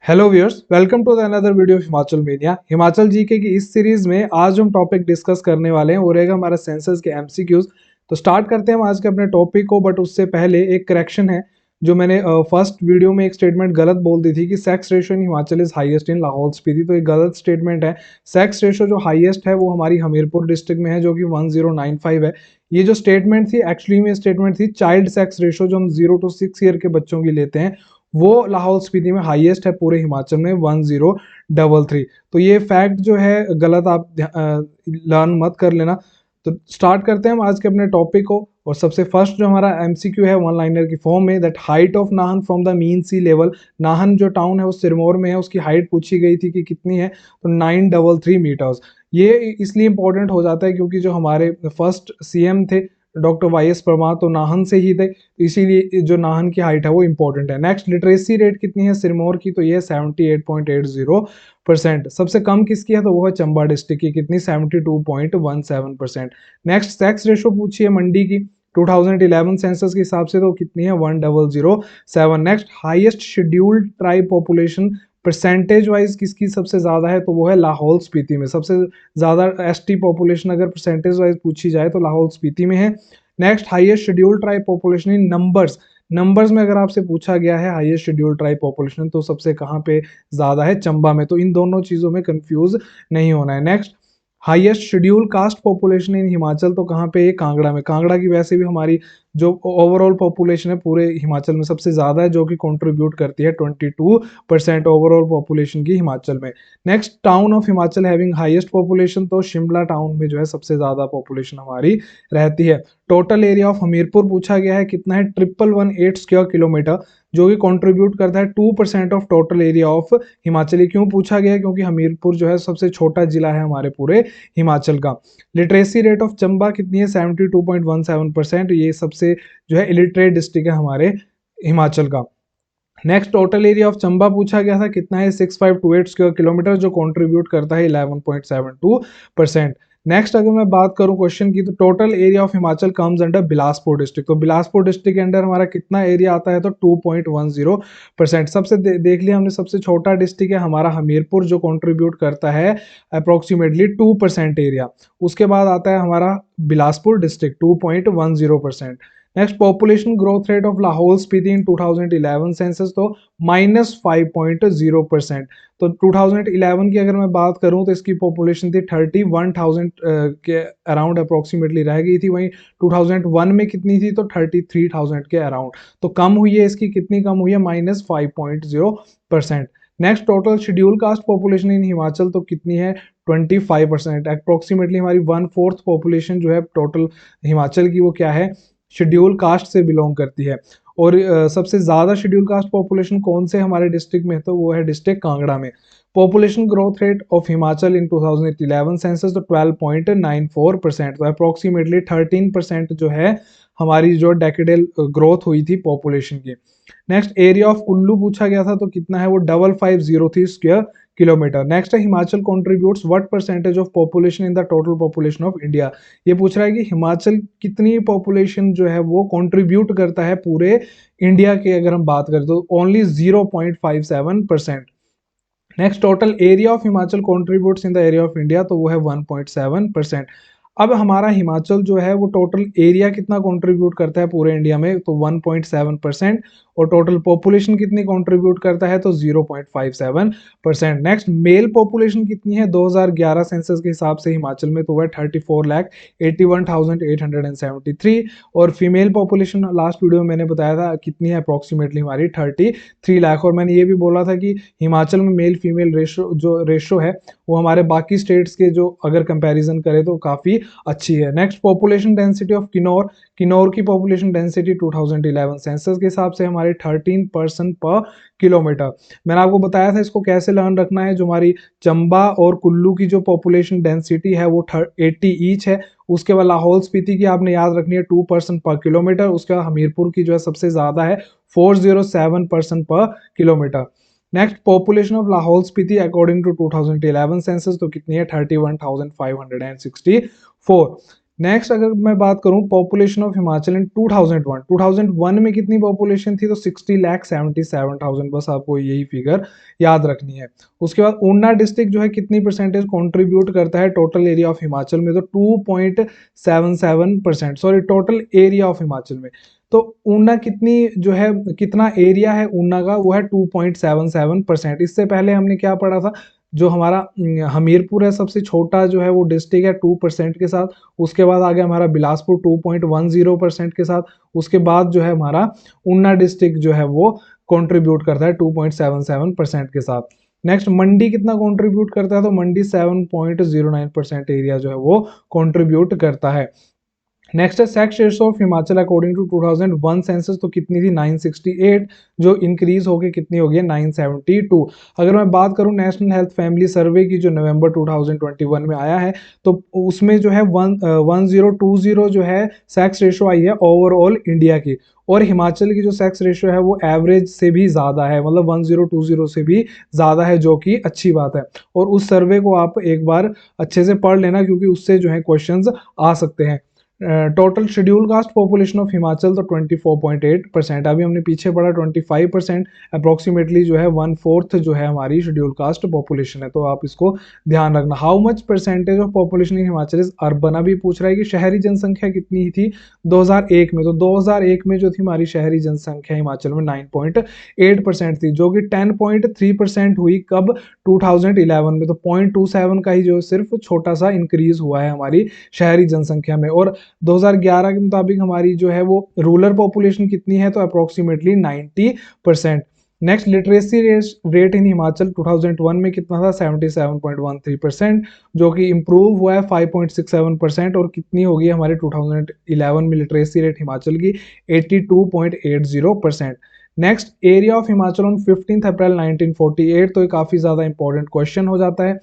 Hello viewers, welcome to the another video of Himachal media. Himachal GK की इस series में आज हम टॉपिक डिस्कस करने वाले हैं वो रहेगा हमारा सेंसस के एमसीक्यूज। तो स्टार्ट करते हैं हम आज के अपने टॉपिक को, बट उससे पहले एक करेक्शन है। जो मैंने फर्स्ट वीडियो में एक स्टेटमेंट गलत बोल दी थी कि sex ratio in Himachal is highest in Lahaul Spiti, तो ये गलत स्टेटमेंट है। सेक्स रेशो जो हाईएस्ट है वो हमारी हमीरपुर डिस्ट्रिक्ट में है जो कि 1095 है। ये जो स्टेटमेंट थी एक्चुअली में स्टेटमेंट थी चाइल्ड सेक्स रेशो जो हम 0 to 6 ईयर के बच्चों की लेते हैं, वो लाहौल स्पीति में हाईएस्ट है पूरे हिमाचल में 1033। तो ये फैक्ट जो है गलत आप लर्न मत कर लेना। तो स्टार्ट करते हैं हम आज के अपने टॉपिक को। और सबसे फर्स्ट जो हमारा एमसीक्यू है वन लाइनर की फॉर्म में, that height of Nahan from the mean sea level. Nahan जो टाउन है वो सिरमौर में है, उसकी हाइट पूछी गई थी कि कितनी है, तो 933 मीटर्स। ये इसलिए इंपॉर्टेंट हो जाता है क्योंकि जो हमारे फर्स्ट सीएम थे डॉक्टर वाई.एस. परमार तो नाहन से ही थे, तो इसीलिए जो नाहन की हाइट है वो इंपॉर्टेंट है। नेक्स्ट, लिटरेसी रेट कितनी है सिरमौर की, तो ये 78.80%। सबसे कम किसकी है, तो वो है चंबा डिस्ट्रिक्ट की, कितनी 72.17%। नेक्स्ट, सेक्स रेशो पूछी है मंडी की 2011 सेंसस के हिसाब से, तो कितनी है 1007। Next, highest scheduled tribe population percentage wise किसकी सबसे ज्यादा है, तो वो है लाहौल स्पीति में। सबसे ज्यादा एसटी पॉपुलेशन अगर परसेंटेज वाइज पूछी जाए तो लाहौल स्पीति में है। Next, highest scheduled tribe population in numbers. Numbers में अगर आपसे पूछा गया है हाईएस्ट शेड्यूल्ड ट्राइब पॉपुलेशन, तो सबसे कहाँ पे ज्यादा है, चंबा में। तो इन दोनों चीजों में कंफ्यूज नहीं होना है। Next, highest schedule caste population in Himachal, तो कहाँ पे, ये कांगड़ा में। कांगड़ा की वैसे भी हमारी जो ओवरऑल पॉपुलेशन है पूरे हिमाचल में सबसे ज्यादा है, जो कि कंट्रीब्यूट करती है 22% ओवरऑल पॉपुलेशन की हिमाचल में। Next, town of Himachal having highest population, तो शिमला टाउन में जो है सबसे ज्यादा पॉपुलेशन हमारी रहती है। टोटल एरिया ऑफ हमीरपुर पूछा गया है, कितना है 1118 स्क्वायर किलोमीटर, जो कि कंट्रीब्यूट करता है 2% of total area of Himachal. क्यों पूछा गया, क्योंकि हमीरपुर जो है सबसे छोटा जिला है हमारे पूरे हिमाचल का। लिटरेसी रेट ऑफ चंबा कितनी है 72.17%, ये सबसे जो है इलिटरेट डिस्ट्रिक्ट है हमारे हिमाचल का। Next, total area of Chamba पूछा गया था, कितना है 6528 स्क्वायर किलोमीटर, जो कंट्रीब्यूट करता है 11.72%। नेक्स्ट, अगर मैं बात करूं क्वेश्चन की, तो total area of Himachal comes under Bilaspur district, तो बिलासपुर डिस्ट्रिक्ट के अंडर हमारा कितना एरिया आता है, तो 2.10%। सबसे देख लिया हमने, सबसे छोटा डिस्ट्रिक्ट है हमारा हमीरपुर, जो कंट्रीब्यूट करता है अप्रोक्सीमेटली 2% एरिया। उसके बाद आता है हमारा Bilaspur district 2.10%। Next, population growth rate of Lahaul Spiti in 2011 census, तो -5.0%। तो 2011 की अगर मैं बात करूं तो इसकी पॉपुलेशन थी 31,000 के अराउंड अप्रोक्सीमेटली रह गई थी। वहीं 2001 में कितनी थी, तो 33,000 के अराउंड। तो कम हुई है इसकी, कितनी कम हुई है, -5.0%। Next, total schedule caste population in Himachal, तो कितनी है 25%। अप्रोक्सीमेटली हमारी 1/4 पॉपुलेशन जो है टोटल हिमाचल की, वो क्या है, शेड्यूल कास्ट से बिलोंग करती है। और सबसे ज्यादा शेड्यूल कास्ट पॉपुलेशन कौन से हमारे डिस्ट्रिक्ट में है, तो वो है डिस्ट्रिक्ट कांगड़ा में। Population growth rate of Himachal in 2011 census, तो 12.94%, तो अप्रोक्सीमेटली 13% जो है हमारी जो डेकेडल ग्रोथ हुई थी पॉपुलेशन की। नेक्स्ट, एरिया ऑफ कुल्लू पूछा गया था, तो कितना है, वो 5503 स्क्वायर किलोमीटर। नेक्स्ट है, Himachal contributes what percentage of population in the total population of India. ये पूछ रहा है कि हिमाचल कितनी पॉपुलेशन जो है वो कंट्रीब्यूट करता है पूरे इंडिया के, अगर हम बात करें तो only 0.57%। Next, total area of Himachal contributes in the area of India, तो वो है 1.7%। अब हमारा हिमाचल जो है वो टोटल एरिया कितना कंट्रीब्यूट करता है पूरे इंडिया में, तो 1.7%। और टोटल पॉपुलेशन कितनी कंट्रीब्यूट करता है, तो 0.57%। नेक्स्ट, मेल पॉपुलेशन कितनी है 2011 सेंसस के हिसाब से हिमाचल में, तो वह 34,81,873। और फीमेल पॉपुलेशन लास्ट वीडियो में मैंने बताया था कितनी है, अप्रोक्सीमेटली हमारी 33 लाख। और मैंने ये भी बोला था कि हिमाचल में मेल फीमेल रेशो है वो हमारे बाकी स्टेट्स के जो अगर कंपैरिजन करें तो काफ़ी अच्छी है। Next, population density of Kinnaur. Kinnaur की पॉपुलेशन डेंसिटी 2011 सेंसस के हिसाब से हमारे 13% पर किलोमीटर। मैंने आपको बताया था इसको कैसे लर्न रखना है। जो हमारी चंबा और कुल्लू की जो पॉपुलेशन डेंसिटी है वो 80 ईच है। उसके बाद लाहौल स्पीति की आपने याद रखनी है 2% पर किलोमीटर। उसके बाद हमीरपुर की जो है सबसे ज़्यादा है 407% पर kilometre. Next, population of Lahaul Spiti according to 2011 census, तो कितनी है 31,564। नेक्स्ट अगर मैं बात करूं पॉपुलेशन ऑफ हिमाचल इन 2001 में कितनी पॉपुलेशन थी, तो 60,77,000, बस आपको यही फिगर याद रखनी है। उसके बाद ऊना डिस्ट्रिक्ट जो है कितनी परसेंटेज कंट्रीब्यूट करता है टोटल एरिया ऑफ हिमाचल में, तो 2.77%, sorry total area of Himachal में। तो ऊना कितनी जो है, कितना एरिया है ऊना का, वो है 2.77%। इससे पहले हमने क्या पढ़ा था, जो हमारा हमीरपुर है सबसे छोटा जो है वो डिस्ट्रिक्ट है 2% के साथ। उसके बाद आ गया हमारा बिलासपुर 2.10% के साथ। उसके बाद जो है हमारा ऊना डिस्ट्रिक्ट जो है वो कंट्रीब्यूट करता है 2.77% के साथ। नेक्स्ट मंडी कितना कंट्रीब्यूट करता है, तो मंडी 7.09% एरिया जो है वो कंट्रीब्यूट करता है। नेक्स्ट है sex ratio of Himachal according to 2001 census, तो कितनी थी 968, जो इंक्रीज होके कितनी हो गई 972। अगर मैं बात करूं नेशनल हेल्थ फैमिली सर्वे की जो नवंबर 2021 में आया है, तो उसमें जो है 1020 जो है सेक्स रेशो आई है ओवरऑल इंडिया की, और हिमाचल की जो सेक्स रेशो है वो एवरेज से भी ज़्यादा है, मतलब 1020 से भी ज़्यादा है, जो कि अच्छी बात है। और उस सर्वे को आप एक बार अच्छे से पढ़ लेना, क्योंकि उससे जो है क्वेश्चंस आ सकते हैं। Total schedule caste population of Himachal तो 24.8%, अभी हमने पीछे पढ़ा 25%, अप्रोक्सीमेटली जो है 1/4 जो है हमारी शेड्यूल कास्ट पॉपुलेशन है, तो आप इसको ध्यान रखना। How much percentage of population in Himachal is urban, अभी पूछ रहा है कि शहरी जनसंख्या कितनी थी 2001 में, तो 2001 में जो थी हमारी शहरी जनसंख्या हिमाचल में 9.8% थी, जो कि 10.3% हुई कब 2011 में, तो 0.27 का ही जो सिर्फ छोटा सा इंक्रीज हुआ है हमारी शहरी जनसंख्या में। और 2011 के मुताबिक हमारी जो है वो रूरल पॉपुलेशन कितनी है, तो approximately 90%। Next literacy rate in Himachal 2001 में कितना था 77.13%, जो कि इंप्रूव हुआ है 5.67%, और कितनी होगी हमारे 2011 में लिटरेसी रेट हिमाचल की 82.80%। Next area of Himachal on 15 अप्रैल 1948, तो ये काफ़ी ज़्यादा इंपॉर्टेंट क्वेश्चन हो जाता है,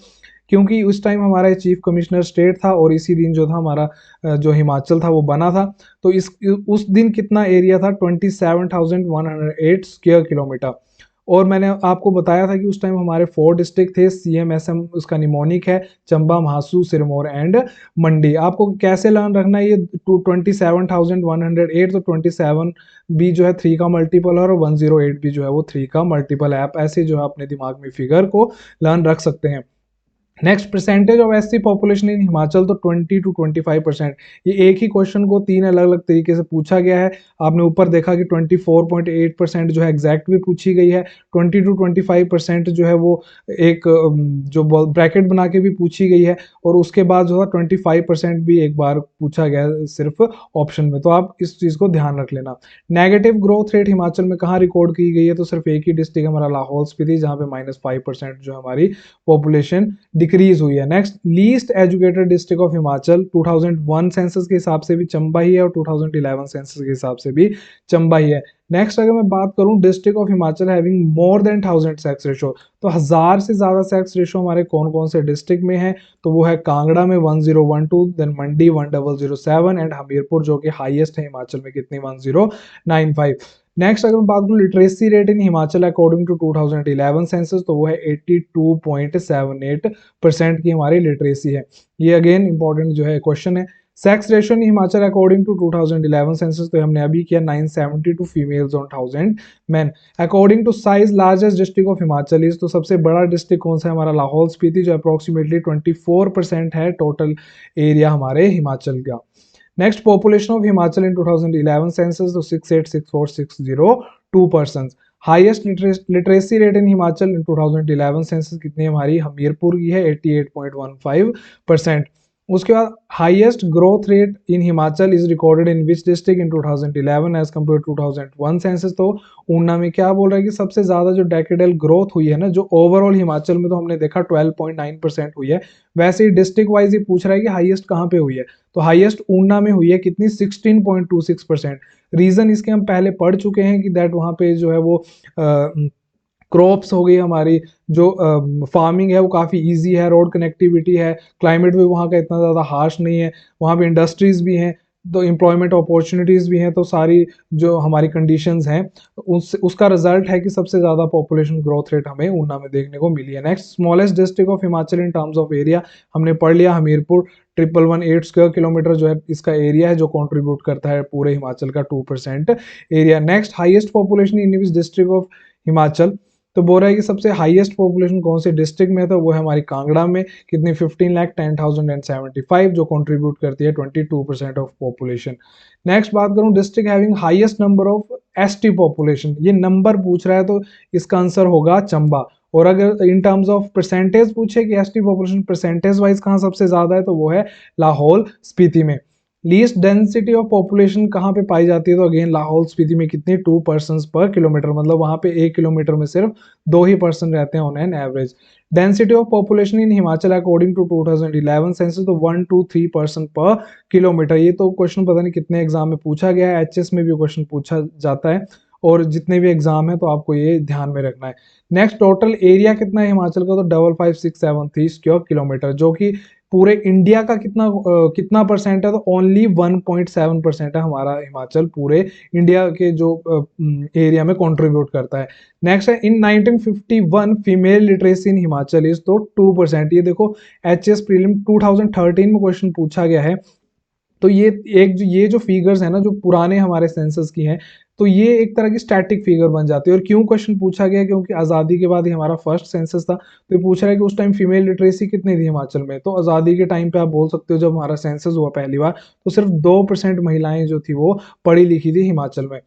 क्योंकि उस टाइम हमारा चीफ कमिश्नर स्टेट था, और इसी दिन जो था हमारा जो हिमाचल था वो बना था। तो इस उस दिन कितना एरिया था 27,108 स्क्वायर किलोमीटर। और मैंने आपको बताया था कि उस टाइम हमारे 4 डिस्ट्रिक्ट थे, CMSM उसका निमोनिक है, चंबा, महासू, सिरमौर एंड मंडी। आपको कैसे लर्न रखना है, ये 27,108, तो 27 भी जो है 3 का मल्टीपल है, और 108 भी जो है वो 3 का मल्टीपल है। आप ऐसे जो है अपने दिमाग में फिगर को लर्न रख सकते हैं। Next percentage of SC population in Himachal, तो 20 to 25%। ये एक ही क्वेश्चन को 3 अलग अलग तरीके से पूछा गया है। आपने ऊपर देखा कि 24.8% जो है एग्जैक्ट भी पूछी गई है, 20 to 25% जो है वो एक जो ब्रैकेट बना के भी पूछी गई है, और उसके बाद जो है 25% भी एक बार पूछा गया है सिर्फ ऑप्शन में, तो आप इस चीज़ को ध्यान रख लेना। नेगेटिव ग्रोथ रेट हिमाचल में कहाँ रिकॉर्ड की गई है, तो सिर्फ एक ही डिस्ट्रिक्ट हमारा लाहौल स्पीति, जहाँ पे -5% जो हमारी पॉपुलेशन डिक्रीज हुई है। Next least educated district of Himachal 2001 census के हिसाब से भी चंबा ही है, और 2011 सेंसस के हिसाब से भी चंबा ही है। नेक्स्ट अगर मैं बात करूं district of Himachal having more than 1000 sex ratio, तो 1000 से ज्यादा सेक्स रेशो हमारे कौन कौन से डिस्ट्रिक्ट में है, तो वो है कांगड़ा में 1012, देन मंडी 1007 एंड हमीरपुर जो कि हाईएस्ट है हिमाचल में, कितनी 1095। नेक्स्ट अगर मैं बात करूं literacy rate in Himachal according to 2011 census, तो वो है 82.78% की हमारी लिटरेसी है। ये अगेन इंपॉर्टेंट जो है क्वेश्चन है। Sex ratio in Himachal according to 2011 census, तो हमने अभी किया 972 females on 1000 man. According to size largest district of Himachal is, तो सबसे बड़ा डिस्ट्रिक्ट कौन सा है हमारा लाहौल स्पीति, जो अप्रोक्सीमेटली 24% है टोटल एरिया हमारे हिमाचल का। Next population of Himachal in 2011 census, तो 6864,602 persons. Highest literacy rate in Himachal in 2011 census कितनी हमारी हमीरपुर की है 88.15%। उसके बाद highest growth rate in Himachal is recorded in which district in 2011 as compare to 2001 census, तो ऊना में क्या बोल रहा है कि सबसे ज्यादा जो डेकेडल ग्रोथ हुई है ना, जो ओवरऑल हिमाचल में तो हमने देखा 12.9% हुई है, वैसे ही डिस्ट्रिक्ट वाइज ही पूछ रहा है कि हाईएस्ट कहाँ पे हुई है, तो हाईएस्ट ऊना में हुई है कितनी 16.26%। रीजन इसके हम पहले पढ़ चुके हैं कि दैट वहाँ पे जो है वो क्रॉप्स हो गई हमारी, जो फार्मिंग है वो काफ़ी इजी है, रोड कनेक्टिविटी है, क्लाइमेट भी वहाँ का इतना ज़्यादा हार्श नहीं है, वहाँ पे इंडस्ट्रीज भी हैं, तो एम्प्लॉयमेंट अपॉर्चुनिटीज़ भी हैं, तो सारी जो हमारी कंडीशंस हैं उसका रिजल्ट है कि सबसे ज़्यादा पॉपुलेशन ग्रोथ रेट हमें ऊना में देखने को मिली है। Next, smallest district of Himachal in terms of area, हमने पढ़ लिया हमीरपुर 1118 स्क्वायर किलोमीटर जो है इसका एरिया है, जो कंट्रीब्यूट करता है पूरे हिमाचल का 2% area. Next, highest population in which district of Himachal, तो बोल रहा है कि सबसे हाईएस्ट पॉपुलेशन कौन से डिस्ट्रिक्ट में है, तो वो है हमारी कांगड़ा में, कितनी 15,10,075 जो कंट्रीब्यूट करती है 22% ऑफ पॉपुलेशन। नेक्स्ट बात करूं, district having highest number of ST population, ये नंबर पूछ रहा है तो इसका आंसर होगा चंबा। और अगर इन टर्म्स ऑफ परसेंटेज पूछे कि एसटी पॉपुलेशन परसेंटेज वाइज कहाँ सबसे ज्यादा है, तो वो है लाहौल स्पीति में। लीस्ट डेंसिटी ऑफ पॉपुलेशन कहाँ पे पाई जाती है, तो अगेन लाहौल स्पीति में कितनी 2 पर्सन्स पर किलोमीटर, मतलब वहां पे 1 किलोमीटर में सिर्फ 2 ही पर्सन रहते हैं on an average. Density of population in Himachal according to 2011 census, तो 1 to 3 पर्सन पर किलोमीटर। ये तो क्वेश्चन पता नहीं कितने एग्जाम में पूछा गया है, एचएस में भी क्वेश्चन पूछा जाता है, और जितने भी एग्जाम है तो आपको ये ध्यान में रखना है। नेक्स्ट, टोटल एरिया कितना है हिमाचल का, तो 55,673 स्क्वायर किलोमीटर, जो कि पूरे इंडिया का कितना परसेंट है, तो ओनली 1.7% है हमारा हिमाचल पूरे इंडिया के जो एरिया में कंट्रीब्यूट करता है। नेक्स्ट है, इन 1951 female literacy in Himachal is, तो 2%। ये देखो एचएस प्रीलिम 2013 में क्वेश्चन पूछा गया है, तो ये जो फिगर्स है ना, जो पुराने हमारे सेंसस की हैं, तो ये एक तरह की स्टैटिक फिगर बन जाती है। और क्यों क्वेश्चन पूछा गया, क्योंकि आज़ादी के बाद ही हमारा फर्स्ट सेंसस था, तो ये पूछ रहा है कि उस टाइम फीमेल लिटरेसी कितनी थी हिमाचल में। तो आज़ादी के टाइम पे आप बोल सकते हो जब हमारा सेंसस हुआ पहली बार, तो सिर्फ 2% महिलाएं जो थी वो पढ़ी लिखी थी हिमाचल में।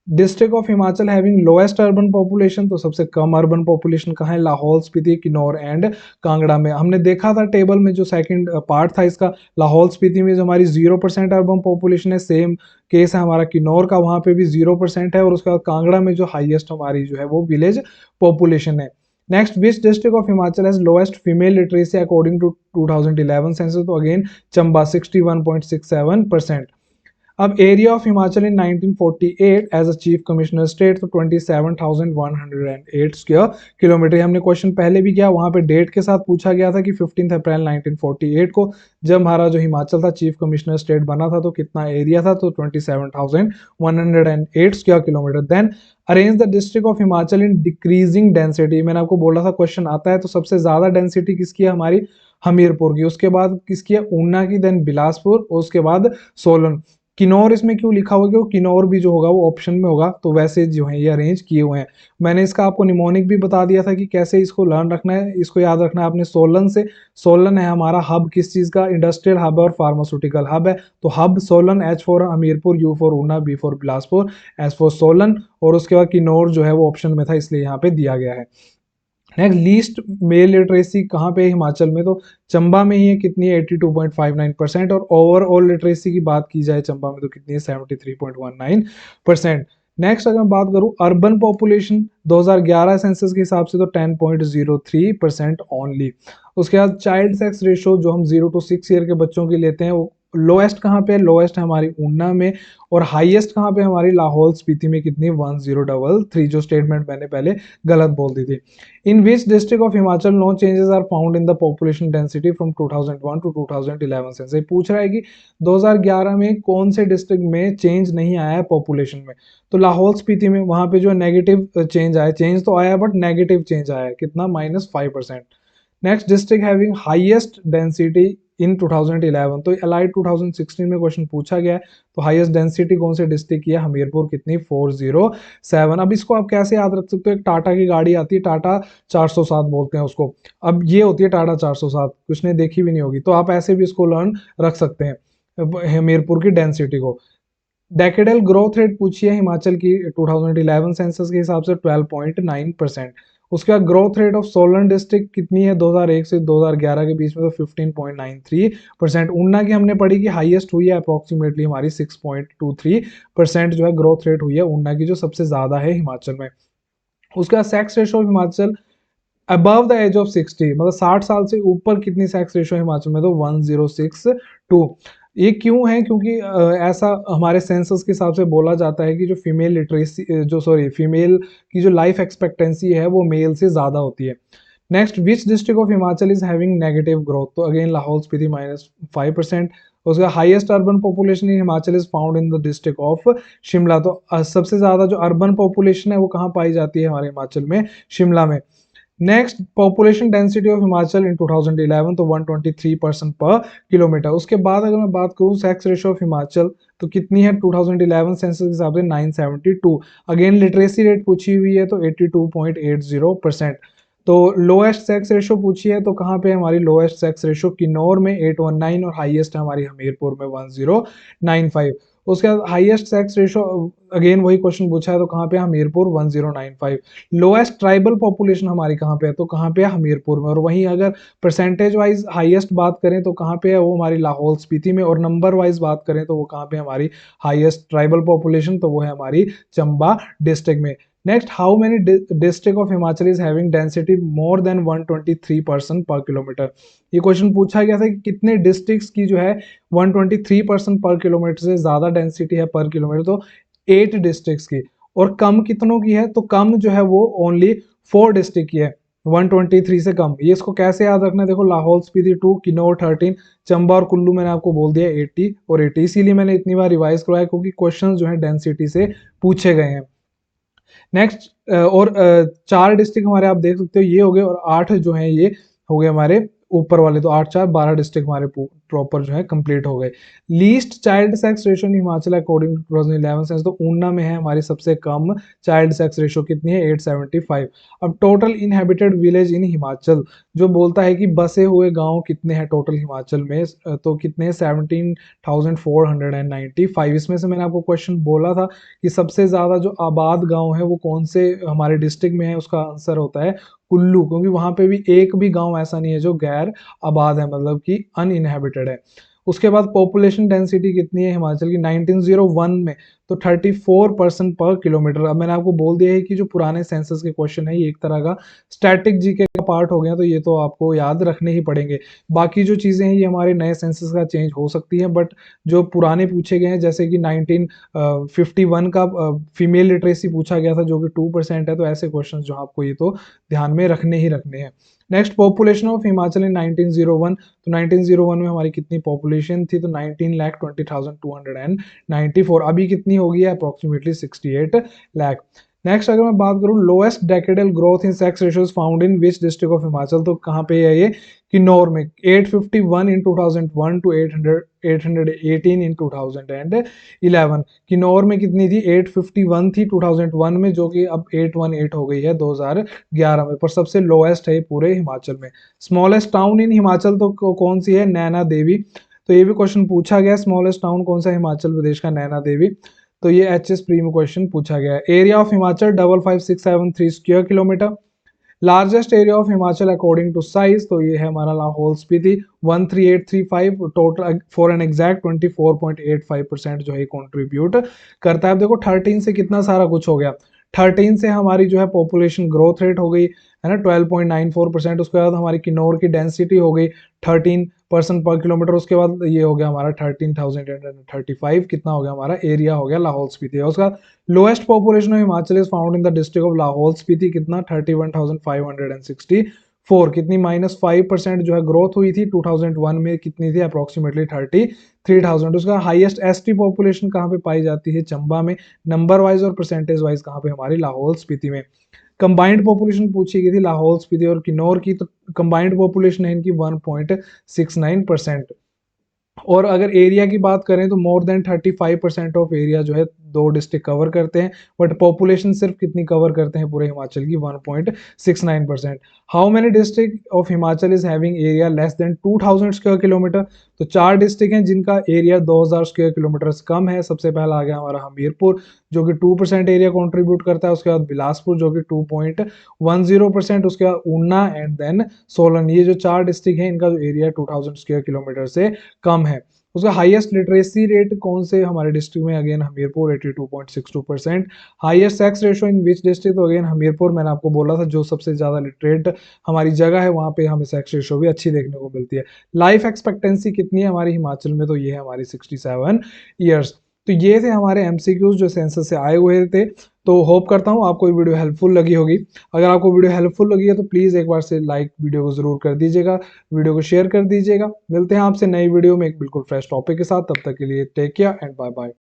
District of Himachal having lowest urban population, तो सबसे कम अर्बन पॉपुलेशन कहाँ है, लाहौल स्पीति, किन्नौर एंड कांगड़ा में। हमने देखा था टेबल में जो सेकंड पार्ट था इसका, लाहौल स्पीति में जो हमारी 0% अर्बन पॉपुलेशन है, सेम केस है हमारा किन्नौर का, वहां पे भी 0% है, और उसके बाद कांगड़ा में जो हाईएस्ट हमारी जो है वो विलेज पॉपुलेशन है। Next, which district of Himachal has lowest female literacy according to 2011 census, तो अगेन चंबा 61.67%। अब area of Himachal in 1948 as a chief commissioner state, तो 27,108 स्क्वायर किलोमीटर। हमने क्वेश्चन पहले भी किया, वहां पे डेट के साथ पूछा गया था कि 15 अप्रैल 1948 को जब हमारा जो हिमाचल था चीफ कमिश्नर स्टेट बना था, तो कितना एरिया था, तो 27,108 square kilometre. Then arrange the district of Himachal in decreasing density, मैंने आपको बोला था क्वेश्चन आता है, तो सबसे ज्यादा डेंसिटी किसकी है, हमारी हमीरपुर की, उसके बाद किसकी है, ऊना की, देन बिलासपुर, उसके बाद सोलन। किन्नौर इसमें क्यों लिखा हुआ, क्योंकि किन्नौर भी जो होगा वो ऑप्शन में होगा, तो वैसे जो है ये अरेंज किए हुए हैं। मैंने इसका आपको निमोनिक भी बता दिया था कि कैसे इसको लर्न रखना है, इसको याद रखना है आपने सोलन से। सोलन है हमारा हब किस चीज़ का, इंडस्ट्रियल हब और फार्मास्यूटिकल हब है, तो hub Solan, H for Hamirpur, U for Una, B for Bilaspur, S for Solan, और उसके बाद किन्नौर जो है वो ऑप्शन में था इसलिए यहाँ पे दिया गया है। नेक्स्ट, लीस्ट मेल लिटरेसी कहाँ पे है हिमाचल में, तो चंबा में ही है, कितनी है 82.59%, और ओवरऑल लिटरेसी की बात की जाए चंबा में तो कितनी है 73.19%। नेक्स्ट अगर मैं बात करूँ अर्बन पॉपुलेशन 2011 सेंसस के हिसाब से, तो 10.03% ओनली। उसके बाद चाइल्ड सेक्स रेशो जो हम 0 to 6 ईयर के बच्चों की लेते हैं, वो लोएस्ट कहाँ पे है, लोएस्ट है हमारी ऊना में, और हाईएस्ट कहाँ पे हमारी लाहौल स्पीति में, कितनी 1033, जो स्टेटमेंट मैंने पहले गलत बोल दी थी। In which district of Himachal no changes are found in the population density from 2001 to 2011 से पूछ रहा है कि 2011 में कौन से डिस्ट्रिक्ट में चेंज नहीं आया है पॉपुलेशन में, तो लाहौल स्पीति में वहां पे जो नेगेटिव चेंज आया, चेंज तो आया बट नेगेटिव चेंज आया है, कितना -5%। Next, district having highest density in 2011, तो अलाइड 2016 में क्वेश्चन पूछा गया है, तो हाईएस्ट डेंसिटी कौन से डिस्ट्रिक्ट की है, हमीरपुर, कितनी 407। अब इसको आप कैसे याद रख सकते हो, एक टाटा की गाड़ी आती है, टाटा 407 बोलते हैं उसको, अब ये होती है टाटा 407, कुछ ने देखी भी नहीं होगी, तो आप ऐसे भी इसको लर्न रख सकते हैं हमीरपुर की डेंसिटी को। डेकेडल ग्रोथ रेट पूछी है हिमाचल की 2011 सेंसस के हिसाब से 12.9%। उसके बाद growth rate of Solan district कितनी है 2001 से 2011 के बीच में, तो 15.93%। ऊना की हमने पढ़ी कि हाईएस्ट हुई है अप्रोक्सीमेटली हमारी 6.23% जो है ग्रोथ रेट हुई है ऊना की, जो सबसे ज्यादा है हिमाचल में। उसके बाद sex ratio of Himachal above the age of 60, मतलब 60 साल से ऊपर कितनी सेक्स रेशो है हिमाचल में, तो 1062। ये क्यों है, क्योंकि ऐसा हमारे सेंसस के हिसाब से बोला जाता है कि जो फीमेल लिटरेसी फीमेल की जो लाइफ एक्सपेक्टेंसी है वो मेल से ज़्यादा होती है। Next, which district of Himachal is having negative growth, तो अगेन लाहौल स्पीति -5%। उसका highest urban population in Himachal is found in the district of Shimla. तो सबसे ज्यादा जो अर्बन पॉपुलेशन है वो कहाँ पाई जाती है, हमारे हिमाचल में, शिमला में। Next, population density of Himachal in 2011 तो 123 पर्सन पर किलोमीटर। उसके बाद अगर मैं बात करूं सेक्स रेशियो ऑफ हिमाचल तो कितनी है 2011 सेंसस के हिसाब से 972। अगेन लिटरेसी रेट पूछी हुई है तो 82.80%। तो लोएस्ट सेक्स रेशियो पूछी है तो कहाँ पे हमारी लोएस्ट सेक्स रेशियो, किन्नौर में 819 और हाईएस्ट है हमारी हमीरपुर में 1095। उसके बाद हाईएस्ट सेक्स रेशियो, अगेन वही क्वेश्चन पूछा है तो कहाँ पे, हमीरपुर 1095। लोएस्ट ट्राइबल पॉपुलेशन हमारी कहाँ पे है, तो कहाँ पे है, हमीरपुर में। और वहीं अगर परसेंटेज वाइज हाईएस्ट बात करें तो कहाँ पे है, वो हमारी लाहौल स्पीति में। और नंबर वाइज बात करें तो वो कहाँ पे हमारी हाईएस्ट ट्राइबल पॉपुलेशन, तो वो है हमारी चंबा डिस्ट्रिक्ट में। Next, how many district of Himachal is having density more than 123 person पर किलोमीटर। ये क्वेश्चन पूछा गया था कि कितने डिस्ट्रिक्ट्स की जो है 123 पर्सन पर किलोमीटर से ज्यादा डेंसिटी है पर किलोमीटर, तो 8 डिस्ट्रिक्ट्स की। और कम कितनों की है, तो कम जो है वो ओनली 4 डिस्ट्रिक्ट की है 123 से कम। ये इसको कैसे याद रखना है, देखो लाहौल स्पीति 2, किन्नौर 13, चंबा और कुल्लू मैंने आपको बोल दिया 80 और 80। इसीलिए मैंने इतनी बार रिवाइज करवाया क्योंकि क्वेश्चन जो है डेंसिटी से पूछे गए हैं। नेक्स्ट, और 4 डिस्ट्रिक्ट हमारे आप देख सकते हो ये हो गए, और 8 जो है ये हो गए हमारे ऊपर वाले, तो 8 4 12 डिस्ट्रिक्ट हमारे प्रॉपर जो है कंप्लीट हो गए। Least child sex ratio in Himachal according to 2011 census, तो ऊना में है हमारी सबसे कम चाइल्ड सेक्स रेशियो, कितनी है 875। अब total inhabited village in Himachal जो बोलता है कि बसे हुए गांव कितने हैं टोटल हिमाचल में, तो कितने हैं 17,495। इसमें से मैंने आपको क्वेश्चन बोला था कि सबसे ज्यादा जो आबाद गांव है वो कौन से हमारे डिस्ट्रिक्ट में है, उसका आंसर होता है कुल्लू, क्योंकि वहां पे भी एक भी गांव ऐसा नहीं है जो गैर आबाद है, मतलब कि अनइनहेबिटेड है। उसके बाद पॉपुलेशन डेंसिटी कितनी है हिमाचल की 1901 में, तो 34 पर्सन पर किलोमीटर। अब मैंने आपको बोल दिया है कि जो पुराने सेंसस के क्वेश्चन है ये एक तरह का स्टैटिक जीके का पार्ट हो गया, तो ये तो आपको याद रखने ही पड़ेंगे। बाकी जो चीजें हैं ये हमारे नए सेंसस का चेंज हो सकती हैं, बट जो पुराने पूछे गए हैं जैसे कि 1951 का फीमेल लिटरेसी पूछा गया था जो कि 2% है, तो ऐसे क्वेश्चन जो आपको ये तो ध्यान में रखने ही रखने हैं। नेक्स्ट, पॉपुलेशन ऑफ हिमाचल इन 1901, तो 1901 में हमारी कितनी पॉपुलेशन थी, तो 19,20,294। अभी कितनी हो गई है, अप्रोक्सीमेटली 68 लाख। नेक्स्ट, अगर मैं बात करूं lowest decadal growth in sex ratios found in which district of Himachal, तो कहाँ पे है ये, किन्नौर में 851 इन 2001 टू 818 इन 2011। किन्नौर में कितनी थी, 851 थी 2001 में, जो कि अब 818 हो गई है 2011 में, पर सबसे लोएस्ट है पूरे हिमाचल में। स्मॉलेस्ट टाउन इन हिमाचल तो कौन सी है, नैना देवी। तो ये भी क्वेश्चन पूछा गया, स्मॉलेस्ट टाउन कौन सा है हिमाचल प्रदेश का, नैना देवी। तो ये एचएस प्री में क्वेश्चन पूछा गया है। Area of Himachal 55,673 square kilometre. Largest area of Himachal according to size, तो ये है हमारा Lahaul Spiti 13835, total for an exact 24.85% जो है कंट्रीब्यूट करता है। अब देखो 13 से कितना सारा कुछ हो गया, 13 से हमारी जो है पॉपुलेशन ग्रोथ रेट हो गई है ना 12.94%। उसके बाद हमारी किन्नौर की डेंसिटी हो गई 13 पर्सन पर किलोमीटर। उसके बाद ये हो गया हमारा 13,835, कितना हो गया हमारा एरिया हो गया लाहौल स्पीति। उसका lowest population of Himachal is found in the district of Lahaul Spiti, कितना 31,564, कितनी -5% जो है ग्रोथ हुई थी। 2001 में कितनी थी, अप्रोक्सीमेटली 33,000। उसका हाईएस्ट एसटी पॉपुलेशन कहाँ पे पाई जाती है, चंबा में। नंबर वाइज और परसेंटेज वाइज कहाँ पे, हमारी लाहौल स्पीति में। कंबाइंड पॉपुलेशन पूछी गई थी लाहौल स्पीति और किन्नौर की, तो कंबाइंड पॉपुलेशन है इनकी 1.69%। और अगर एरिया की बात करें तो मोर देन 35% ऑफ एरिया जो है दो डिस्ट्रिक्ट कवर करते हैं, बट पॉपुलेशन सिर्फ कितनी कवर करते हैं पूरे हिमाचल की, 1.69%। How many district of Himachal is having area less than 2000 square kilometre, तो 4 डिस्ट्रिक्ट हैं जिनका एरिया 2000 स्क्वायर किलोमीटर से कम है। सबसे पहला आ गया हमारा हमीरपुर जो कि 2% एरिया कॉन्ट्रीब्यूट करता है। उसके बाद बिलासपुर जो कि 2.10%। उसके बाद ऊना एंड देन सोलन। ये जो 4 डिस्ट्रिक्ट हैं इनका जो एरिया 2000 स्क्वायर किलोमीटर से कम है। उसका हाईएस्ट लिटरेसी रेट कौन से हमारे डिस्ट्रिक्ट में, again Hamirpur 82.62%। Highest sex ratio in which district, तो अगेन हमीरपुर, मैंने आपको बोला था जो सबसे ज्यादा लिटरेट हमारी जगह है वहां पे हमें सेक्स रेशियो भी अच्छी देखने को मिलती है। लाइफ एक्सपेक्टेंसी कितनी है हमारी हिमाचल में, तो ये है हमारी 67 ईयर्स। तो ये थे हमारे एमसीक्यूज जो सेंसस से आए हुए थे। तो होप करता हूँ आपको ये वीडियो हेल्पफुल लगी होगी। अगर आपको वीडियो हेल्पफुल लगी है तो प्लीज़ एक बार से लाइक वीडियो को ज़रूर कर दीजिएगा, वीडियो को शेयर कर दीजिएगा। मिलते हैं आपसे नई वीडियो में एक बिल्कुल फ्रेश टॉपिक के साथ। तब तक के लिए take care and bye bye.